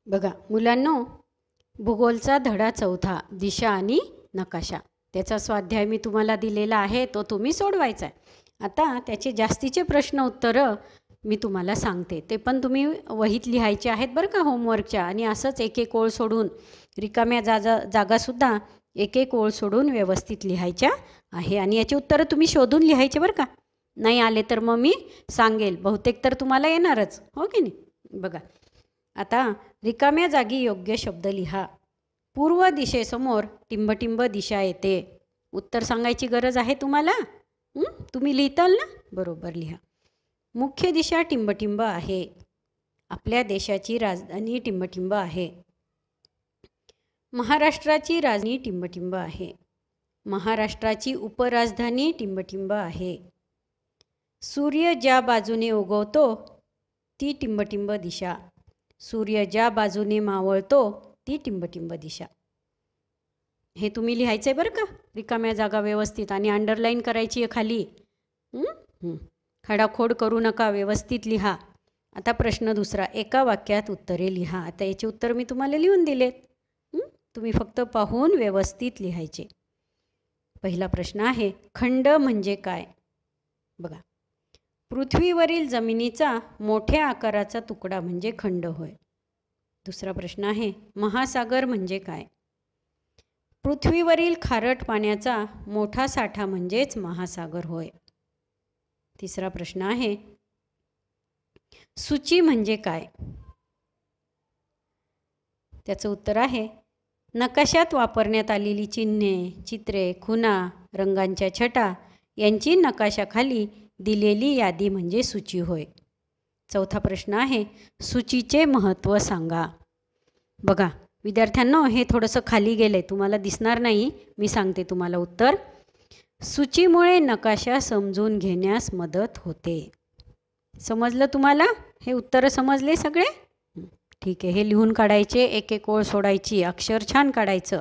बघा मुलांनो, भूगोलचा धडा चौथा, दिशा आणि नकाशा. त्याचा स्वाध्याय मी तुम्हाला दिलेला आहे, तो तुम्ही सोडवायचा आहे. आता त्याचे जास्तीचे प्रश्न उत्तरं मी तुम्हाला सांगते, ते पण तुम्ही वहीत लिहायचे आहेत बरं का, होमवर्कच्या. आणि असंच एक एक ओळ सोडून, रिकाम्या जागासुद्धा एक एक ओळ सोडून व्यवस्थित लिहायच्या आहे. आणि याची उत्तरं तुम्ही शोधून लिहायचे बरं का. नाही आले तर मग मी सांगेल, बहुतेक तर तुम्हाला येणारच, हो की नाही. बघा आता रिकाम्या जागी योग्य शब्द लिहा. पूर्व दिशेसमोर टिंबटिंब दिशा येते. उत्तर सांगायची गरज आहे तुम्हाला. तुम्ही लिहिताल ना, बरोबर लिहा. मुख्य दिशा टिंबटिंब आहे. आपल्या देशाची राजधानी टिंबटिंब आहे. महाराष्ट्राची राजधानी टिंबटिंब आहे. महाराष्ट्राची उपराजधानी टिंबटिंब आहे. सूर्य ज्या बाजूने उगवतो ती टिंबटिंब दिशा. सूर्य ज्या बाजूने मावळतो ती टिंबटिंब दिशा. हे तुम्ही लिहायचं आहे बरं का, रिकाम्या जागा व्यवस्थित. आणि अंडरलाईन करायची आहे खाली. खडाखोड करू नका, व्यवस्थित लिहा. आता प्रश्न दुसरा, एका वाक्यात उत्तरे लिहा. आता याचे उत्तर मी तुम्हाला लिहून दिलेत, तुम्ही फक्त पाहून व्यवस्थित लिहायचे. पहिला प्रश्न आहे, खंड म्हणजे काय? बघा, पृथ्वीवरील जमिनीचा मोठ्या आकाराचा तुकडा म्हणजे खंड होय. दुसरा प्रश्न आहे, महासागर म्हणजे काय? पृथ्वीवरील खारट पाण्याचा मोठा साठा म्हणजेच महासागर होय. तिसरा प्रश्न आहे, सूची म्हणजे काय? त्याचं उत्तर आहे, नकाशात वापरण्यात आलेली चिन्हे, चित्रे, खुणा, रंगांच्या छटा यांची नकाशाखाली दिलेली यादी म्हणजे सूची होय. चौथा प्रश्न आहे, सूचीचे महत्त्व सांगा. बघा विद्यार्थ्यांनो, हे थोडंसं खाली गेलं आहे, तुम्हाला दिसणार नाही, मी सांगते तुम्हाला उत्तर. सूचीमुळे नकाशा समजून घेण्यास मदत होते. समजलं तुम्हाला? हे उत्तरं समजले सगळे? ठीक आहे, हे लिहून काढायचे, एक एक ओळ सोडायची, अक्षर छान काढायचं.